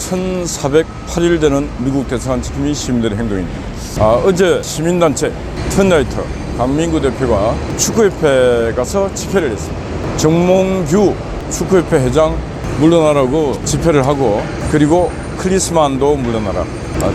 1408일 되는 미국 대사관 지킴이 시민들의 행동입니다. 어제 시민단체 턴나이터 강민구 대표가 축구협회 가서 집회를 했습니다. 정몽규 축구협회 회장 물러나라고 집회를 하고, 그리고 클리스만도 물러나라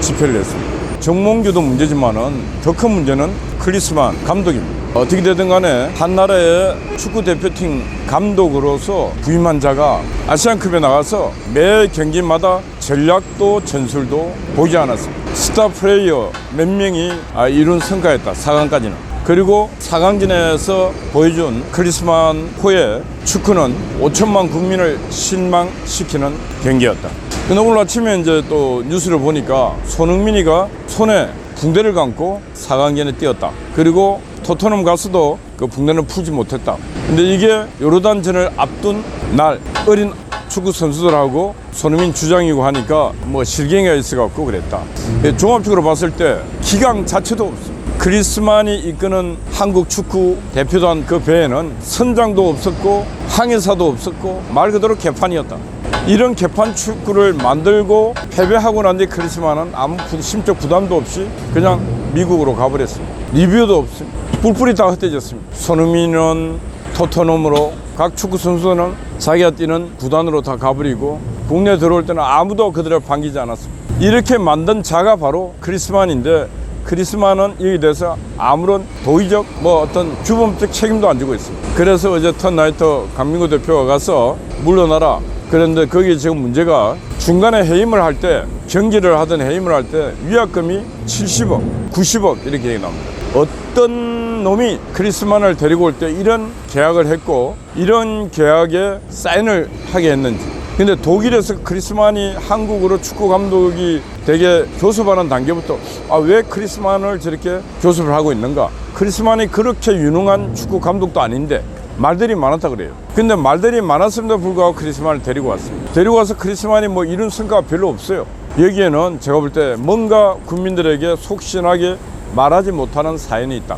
집회를 했습니다. 정몽규도 문제지만은 더 큰 문제는 클리스만 감독입니다. 어떻게 되든 간에 한 나라의 축구 대표팀 감독으로서 부임한 자가 아시안컵에 나가서 매 경기마다 전략도 전술도 보이지 않았습니다. 스타 플레이어 몇 명이 이룬 성과였다, 4강까지는. 그리고 4강전에서 보여준 클리스만 호의 축구는 5천만 국민을 실망시키는 경기였다. 근데 오늘 아침에 이제 또 뉴스를 보니까 손흥민이가 손에 붕대를 감고 4강전에 뛰었다. 그리고 토트넘 가서도 그 붕대는 풀지 못했다. 근데 이게 요르단전을 앞둔 날 어린 축구 선수들하고 손흥민 주장이고 하니까 뭐 실갱이가 있어갖고 그랬다. 종합적으로 봤을 때 기강 자체도 없습니다. 클리스만이 이끄는 한국 축구 대표단 그 배에는 선장도 없었고 항해사도 없었고 말 그대로 개판이었다. 이런 개판 축구를 만들고 패배하고 난 뒤 클리스만은 아무 심적 부담도 없이 그냥 미국으로 가버렸습니다. 리뷰도 없습니다. 뿔뿔이 다 흩어졌습니다. 손흥민은 토트넘으로, 각 축구 선수는 자기가 뛰는 구단으로 다 가버리고 국내에 들어올 때는 아무도 그들을 반기지 않았습니다. 이렇게 만든 자가 바로 클리스만인데, 클리스만은 이에 대해서 아무런 도의적 어떤 규범적 책임도 안 지고 있습니다. 그래서 어제 턴나이터 강민구 대표가 가서 물러나라. 그런데 거기에 지금 문제가 중간에 해임을 할 때, 경기를 하든 해임을 할 때 위약금이 70억, 90억 이렇게 나옵니다. 어떤 놈이 클리스만을 데리고 올 때 이런 계약을 했고 이런 계약에 사인을 하게 했는지. 근데 독일에서 클리스만이 한국으로 축구 감독이 되게 교섭하는 단계부터 왜 클리스만을 저렇게 교섭을 하고 있는가. 클리스만이 그렇게 유능한 축구 감독도 아닌데 말들이 많았다 그래요. 근데 말들이 많았음에도 불구하고 클리스만을 데리고 왔습니다. 데리고 와서 클리스만이 이룬 성과가 별로 없어요. 여기에는 제가 볼 때 뭔가 국민들에게 속신하게 말하지 못하는 사연이 있다.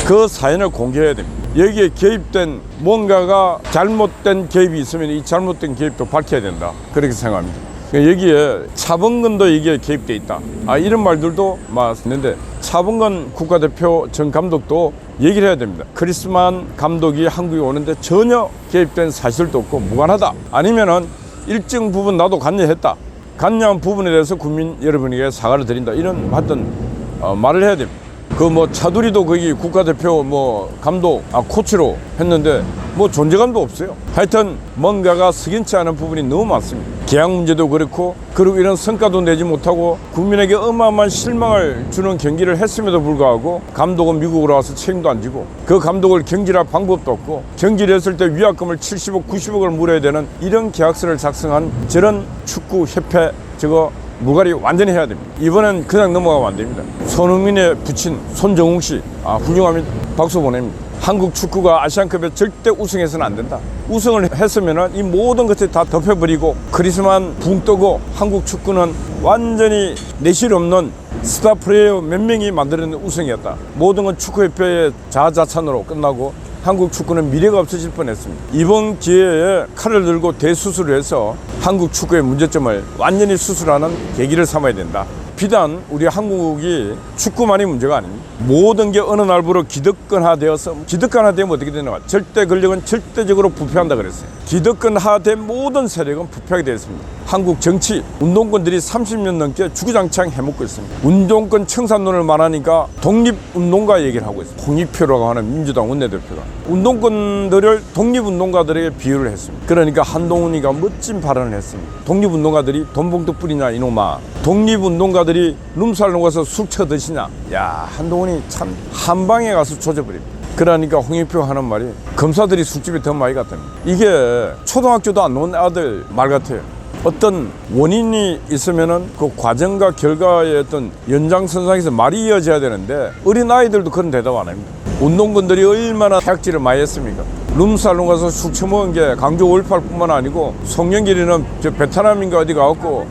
그 사연을 공개해야 됩니다. 여기에 개입된 뭔가가 잘못된 개입이 있으면 이 잘못된 개입도 밝혀야 된다. 그렇게 생각합니다. 여기에 차범근도 이게 개입돼 있다. 이런 말들도 있는데 차범근 국가대표 전 감독도 얘기를 해야 됩니다. 클리스만 감독이 한국에 오는데 전혀 개입된 사실도 없고 무관하다. 아니면은 일정 부분 나도 관여했다. 관여한 부분에 대해서 국민 여러분에게 사과를 드린다. 이런 말을 해야 됩니다. 차두리도 거기 국가대표 감독, 코치로 했는데 존재감도 없어요. 하여튼 뭔가가 석연치 않은 부분이 너무 많습니다. 계약 문제도 그렇고, 그리고 이런 성과도 내지 못하고 국민에게 어마어마한 실망을 주는 경기를 했음에도 불구하고 감독은 미국으로 와서 책임도 안 지고, 그 감독을 경질할 방법도 없고, 경질을 했을 때 위약금을 70억, 90억을 물어야 되는 이런 계약서를 작성한 저런 축구협회 물갈이 완전히 해야 됩니다. 이번엔 그냥 넘어가면 안 됩니다. 손흥민의 부친 손정웅 씨 훌륭합니다. 박수 보냅니다. 한국 축구가 아시안컵에 절대 우승해서는 안 된다. 우승을 했으면 이 모든 것을 다 덮여버리고 클리스만 붕 뜨고 한국 축구는 완전히 내실 없는 스타 플레이어 몇 명이 만들어낸 우승이었다. 모든 건 축구협회의 자아자찬으로 끝나고 한국 축구는 미래가 없어질 뻔했습니다. 이번 기회에 칼을 들고 대수술을 해서 한국 축구의 문제점을 완전히 수술하는 계기를 삼아야 된다. 비단 우리 한국이 축구만이 문제가 아닙니다. 모든 게 어느 날부로 기득권화되어서, 기득권화되면 어떻게 되나? 절대 권력은 절대적으로 부패한다 그랬어요. 기득권화된 모든 세력은 부패하게 되어 있습니다. 한국 정치, 운동권들이 30년 넘게 주구장창 해먹고 있습니다. 운동권 청산론을 말하니까 독립운동가 얘기를 하고 있습니다. 홍익표라고 하는 민주당 원내대표가 운동권들을 독립운동가들에게 비유를 했습니다. 그러니까 한동훈이가 멋진 발언을 했습니다. 독립운동가들이 돈봉투 뿌리냐 이놈아. 독립운동가들이 룸살 녹아서 술 쳐드시냐. 야, 한동훈이 참 한방에 가서 조져버립니다. 그러니까 홍익표가 하는 말이 검사들이 술집에 더 많이 갔답니다. 이게 초등학교도 안 놓은 아들 말 같아요. 어떤 원인이 있으면은 그 과정과 결과의 어떤 연장선상에서 말이 이어져야 되는데 어린 아이들도 그런 대답 안 합니다. 운동권들이 얼마나 태학질을 많이 했습니까? 룸살롱 가서 술 처먹은 게 강조 5.18뿐만 아니고 송영길이는 베트남인가 어디 가갖고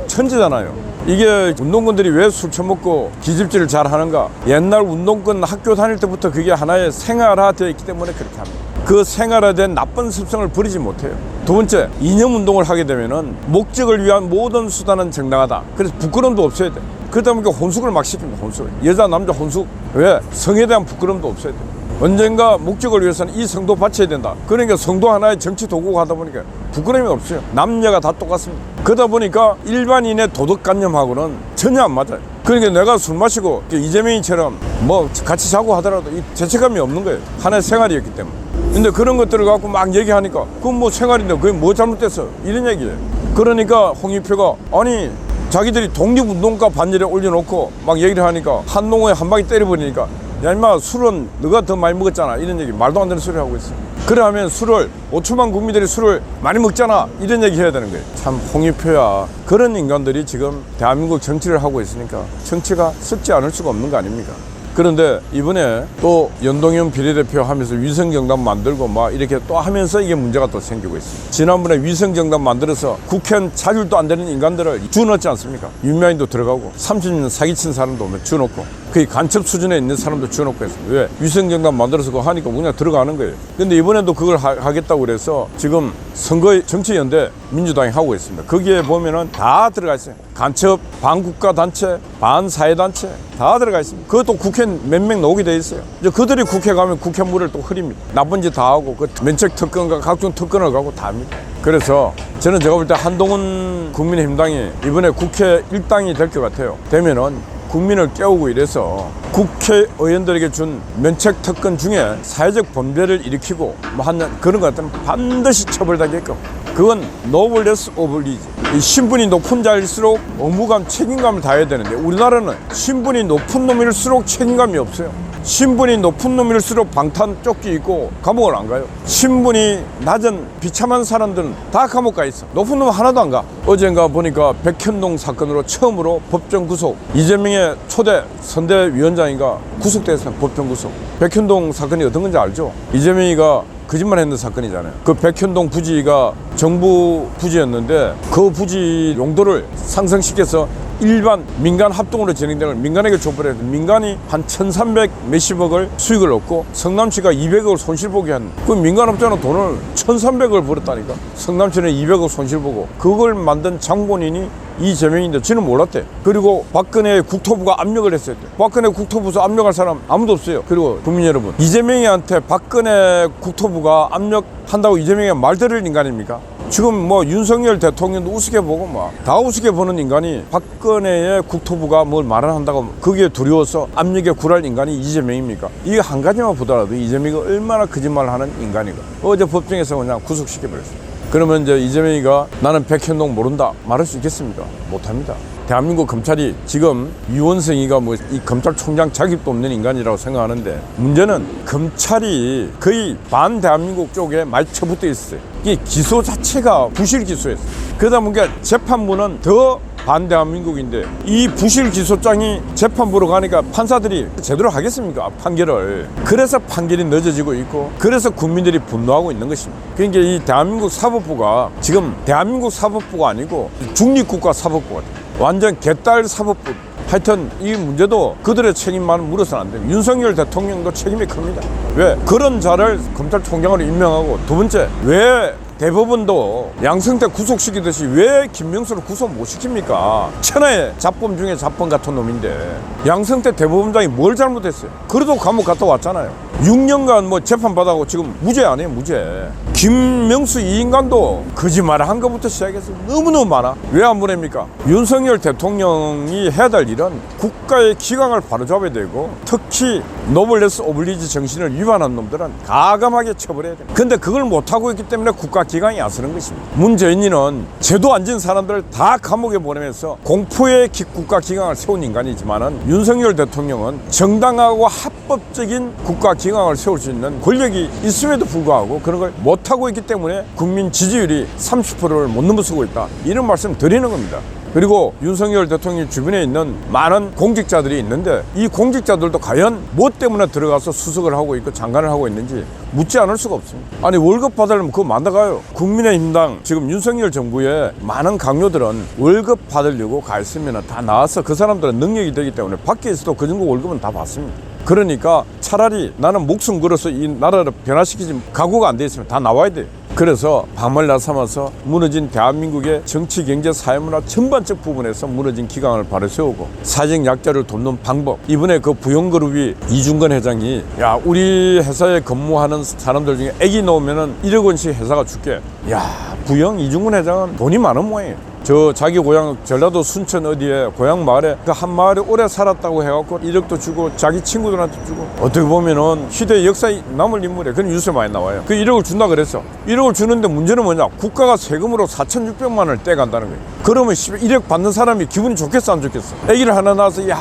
천재잖아요. 이게 운동권들이 왜 술 처먹고 기집질을 잘 하는가? 옛날 운동권 학교 다닐 때부터 그게 하나의 생활화되어 있기 때문에 그렇게 합니다. 그 생활에 대한 나쁜 습성을 버리지 못해요. 두 번째, 이념운동을 하게 되면은 목적을 위한 모든 수단은 정당하다. 그래서 부끄러움도 없어야 돼. 그러다 보니까 혼숙을 막 시킵니다. 혼숙. 여자 남자 혼숙. 왜? 성에 대한 부끄러움도 없어야 돼. 언젠가 목적을 위해서는 이 성도 바쳐야 된다. 그러니까 성도 하나의 정치 도구가 하다 보니까 부끄러움이 없어요. 남녀가 다 똑같습니다. 그러다 보니까 일반인의 도덕관념하고는 전혀 안 맞아요. 그러니까 내가 술 마시고 이재명이처럼 뭐 같이 자고 하더라도 이 죄책감이 없는 거예요. 하나의 생활이었기 때문에. 근데 그런 것들을 갖고 막 얘기하니까 그건 뭐 생활인데 그게 뭐 잘못됐어? 이런 얘기예요. 그러니까 홍익표가 아니 자기들이 독립운동가 반열에 올려놓고 막 얘기를 하니까 한동호에 한 방에 때려버리니까 야 임마 술은 너가 더 많이 먹었잖아 이런 얘기 말도 안 되는 소리 하고 있어. 그래 하면 술을 5천만 국민들이 술을 많이 먹잖아 이런 얘기 해야 되는 거예요. 참 홍익표야 그런 인간들이 지금 대한민국 정치를 하고 있으니까 정치가 썩지 않을 수가 없는 거 아닙니까? 그런데 이번에 또 연동형 비례대표 하면서 위성정당 만들고 막 이렇게 또 하면서 이게 문제가 또 생기고 있습니다. 지난번에 위성정당 만들어서 국회의원 자율도 안 되는 인간들을 주넣지 않습니까? 윤미향도 들어가고 30년 사기친 사람도 주넣고 거의 간첩 수준에 있는 사람도 주넣고 했습니다. 왜? 위성정당 만들어서 그거 하니까 그냥 들어가는 거예요. 근데 이번에도 그걸 하겠다고 그래서 지금 선거 정치연대 민주당이 하고 있습니다. 거기에 보면은 다 들어가 있어요. 간첩, 반국가단체, 반사회단체 다 들어가 있습니다. 그것도 국회 몇 명 나오게 돼 있어요. 이제 그들이 국회 가면 국회물을 또 흐립니다. 나쁜 짓 다 하고 그 면책 특권과 각종 특권을 가고 다 합니다. 그래서 저는 제가 볼 때 한동훈 국민의힘당이 이번에 국회 일당이 될 것 같아요. 되면은 국민을 깨우고 이래서 국회의원들에게 준 면책 특권 중에 사회적 범죄를 일으키고 뭐 하는 그런 것 같으면 반드시 처벌하게끔 그건 노블레스 오블리지. 이 신분이 높은 자일수록 의무감, 책임감을 다해야 되는데 우리나라는 신분이 높은 놈일수록 책임감이 없어요. 신분이 높은 놈일수록 방탄 조끼 입고 감옥을 안 가요. 신분이 낮은 비참한 사람들은 다 감옥 가 있어. 높은 놈은 하나도 안 가. 어젠가 보니까 백현동 사건으로 처음으로 법정 구속 이재명의 초대 선대위원장인가 구속됐어요. 법정 구속. 백현동 사건이 어떤 건지 알죠? 이재명이가 거짓말했는 사건이잖아요. 그 백현동 부지가 정부 부지였는데 그 부지 용도를 상승시켜서 일반 민간 합동으로 진행되는 걸 민간에게 줘버려서 민간이 한 1,300 몇십억을 수익을 얻고 성남시가 200억을 손실보게 한 그 민간업자는 돈을 1,300억을 벌었다니까. 성남시는 200억 손실보고 그걸 만든 장본인이 이재명인데 저는 몰랐대. 그리고 박근혜 국토부가 압력을 했어요. 박근혜 국토부에서 압력할 사람 아무도 없어요. 그리고 국민 여러분, 이재명이한테 박근혜 국토부가 압력한다고 이재명이 말 들을 인간입니까? 지금 뭐 윤석열 대통령도 우습게 보고 막 다 우습게 보는 인간이 박근혜의 국토부가 뭘 말을 한다고 거기에 두려워서 압력에 굴할 인간이 이재명입니까? 이게 한 가지만 보더라도 이재명이 얼마나 거짓말을 하는 인간인가. 어제 법정에서 그냥 구속시켜버렸어요. 그러면 이제 이재명이가 나는 백현동 모른다 말할 수 있겠습니까? 못합니다. 대한민국 검찰이 지금 유원성이가 뭐 이 검찰총장 자격도 없는 인간이라고 생각하는데 문제는 검찰이 거의 반대한민국 쪽에 많이 처붙어 있어요. 이게 기소 자체가 부실 기소였어요. 그러다 보니까 재판부는 더 반대한민국인데 이 부실 기소장이 재판부로 가니까 판사들이 제대로 하겠습니까? 판결을. 그래서 판결이 늦어지고 있고 그래서 국민들이 분노하고 있는 것입니다. 그러니까 이 대한민국 사법부가 지금 대한민국 사법부가 아니고 중립국가 사법부가 돼요. 완전 개딸 사법부. 하여튼 이 문제도 그들의 책임만 물어서는 안 됩니다. 윤석열 대통령도 책임이 큽니다. 왜? 그런 자를 검찰총장으로 임명하고 두 번째, 왜 대법원도 양승태 구속시키듯이 왜 김명수를 구속 못 시킵니까? 천하의 잡범 중에 잡범 같은 놈인데 양승태 대법원장이 뭘 잘못했어요? 그래도 감옥 갔다 왔잖아요. 6년간 뭐 재판받아고 지금 무죄 아니에요, 무죄. 김명수 이 인간도 거짓말을 한 것부터 시작해서 너무너무 많아. 왜 안 보냅니까? 윤석열 대통령이 해야 될 일은 국가의 기강을 바로잡아야 되고 특히 노블레스 오블리지 정신을 위반한 놈들은 가감하게 처벌해야 돼요. 근데 그걸 못하고 있기 때문에 국가 기강이 아서는 것입니다. 문재인이는 제도 안 지은 사람들을 다 감옥에 보내면서 공포의 국가 기강을 세운 인간이지만은 윤석열 대통령은 정당하고 합법적인 국가 기강을 세울 수 있는 권력이 있음에도 불구하고 그런 걸 못하고 있기 때문에 국민 지지율이 30%를 못 넘어서고 있다. 이런 말씀 드리는 겁니다. 그리고 윤석열 대통령 주변에 있는 많은 공직자들이 있는데 이 공직자들도 과연 뭐 때문에 들어가서 수석을 하고 있고 장관을 하고 있는지 묻지 않을 수가 없습니다. 아니 월급 받으려면 그거 만나가요. 국민의힘당 지금 윤석열 정부의 많은 강요들은 월급 받으려고 가 있으면 다 나와서 그 사람들은 능력이 되기 때문에 밖에 있어도 그 정도 월급은 다 받습니다. 그러니까 차라리 나는 목숨 걸어서 이 나라를 변화시키지 각오가 안 돼 있으면 다 나와야 돼요. 그래서 밤을 낮삼아서 무너진 대한민국의 정치, 경제, 사회문화 전반적 부분에서 무너진 기강을 바로 세우고 사회적 약자를 돕는 방법. 이번에 그 부영그룹이 이중근 회장이 야 우리 회사에 근무하는 사람들 중에 애기 넣으면은 1억 원씩 회사가 줄게. 야 부영 이중근 회장은 돈이 많은 모양이에요. 저 자기 고향 전라도 순천 어디에 고향 마을에 그 한 마을에 오래 살았다고 해갖고 1억도 주고 자기 친구들한테 주고 어떻게 보면은 시대 역사에 남을 인물이에요. 그런 뉴스에 많이 나와요. 그 1억을 준다 그랬어. 1억을 주는데 문제는 뭐냐? 국가가 세금으로 4,600만 원을 떼간다는 거예요. 그러면 1억 받는 사람이 기분이 좋겠어 안 좋겠어? 아기를 하나 낳아서 야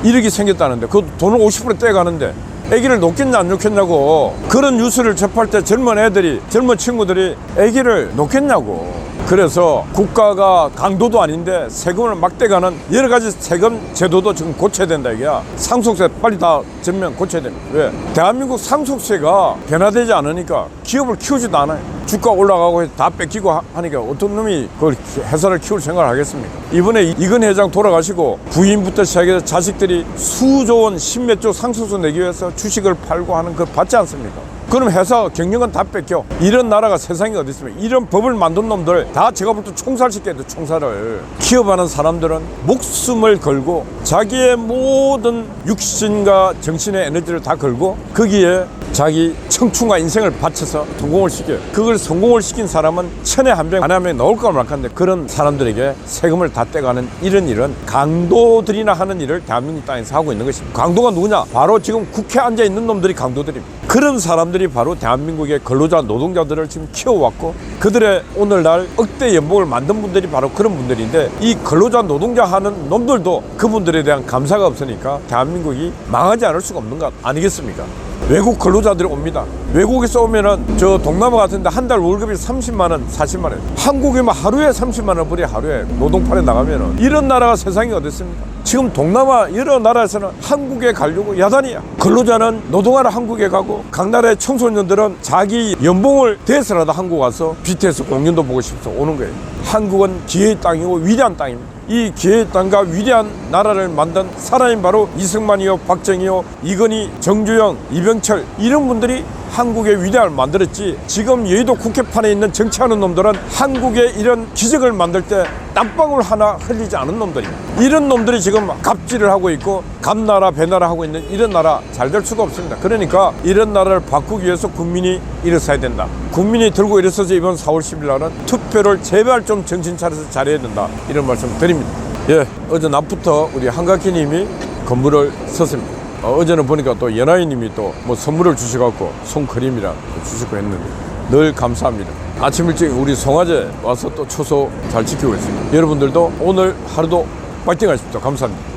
1억이 생겼다는데 그 돈을 50% 떼가는데 아기를 놓겠냐 안 놓겠냐고. 그런 뉴스를 접할 때 젊은 친구들이 아기를 놓겠냐고. 그래서 국가가 강도도 아닌데 세금을 막 떼가는 여러 가지 세금 제도도 지금 고쳐야 된다 이게야. 상속세 빨리 다 전면 고쳐야 됩니다. 왜? 대한민국 상속세가 변화되지 않으니까 기업을 키우지도 않아요. 주가 올라가고 다 뺏기고 하니까 어떤 놈이 그 회사를 키울 생각을 하겠습니까? 이번에 이근 회장 돌아가시고 부인부터 시작해서 자식들이 수조 원, 십몇 조 상속세 내기 위해서 주식을 팔고 하는 걸 받지 않습니까? 그럼 회사 경영은 다 뺏겨. 이런 나라가 세상에 어디 있습니까? 이런 법을 만든 놈들 다 제가 볼 때 총살시켜야 돼. 총살을. 기업하는 사람들은 목숨을 걸고 자기의 모든 육신과 정신의 에너지를 다 걸고 거기에 자기 청춘과 인생을 바쳐서 성공을 시켜요. 그걸 성공을 시킨 사람은 천에 한 명, 만에 한 명 나올까 말까인데 그런 사람들에게 세금을 다 떼가는 이런 일은 강도들이나 하는 일을 대한민국 땅에서 하고 있는 것입니다. 강도가 누구냐? 바로 지금 국회에 앉아있는 놈들이 강도들입니다. 그런 사람들이 바로 대한민국의 근로자 노동자들을 지금 키워왔고 그들의 오늘날 억대 연봉을 만든 분들이 바로 그런 분들인데 이 근로자 노동자 하는 놈들도 그분들에 대한 감사가 없으니까 대한민국이 망하지 않을 수가 없는 것 아니겠습니까? 외국 근로자들이 옵니다. 외국에서 오면은 저 동남아 같은데 한 달 월급이 30만 원, 40만 원. 한국이면 하루에 30만 원 벌이 하루에 노동판에 나가면은 이런 나라가 세상에 어디 있습니까? 지금 동남아 여러 나라에서는 한국에 가려고 야단이야. 근로자는 노동하러 한국에 가고 각 나라의 청소년들은 자기 연봉을 대서라도 한국 와서 BTS 공연도 보고 싶어서 오는 거예요. 한국은 기회의 땅이고 위대한 땅입니다. 이 기회의 땅과 위대한 나라를 만든 사람이 바로 이승만이요, 박정희요, 이건희, 정주영, 이병철 이런 분들이 한국의 위대함을 만들었지. 지금 여의도 국회판에 있는 정치하는 놈들은 한국의 이런 기적을 만들 때 땀방울 하나 흘리지 않은 놈들입니다. 이런 놈들이 지금 갑질을 하고 있고 갑나라 배나라 하고 있는 이런 나라 잘 될 수가 없습니다. 그러니까 이런 나라를 바꾸기 위해서 국민이 일어서야 된다. 국민이 들고 일어서서 이번 4월 10일 날은 투표를 제발 좀 정신 차려서 잘해야 된다. 이런 말씀 드립니다. 예, 어제 낮부터 우리 한가키님이 건물을 섰습니다. 어제는 보니까 또 연하이님이 또 뭐 선물을 주셔갖고 손크림이랑 주시고 했는데 늘 감사합니다. 아침 일찍 우리 송화제 와서 또 초소 잘 지키고 있습니다. 여러분들도 오늘 하루도 파이팅 하십시오. 감사합니다.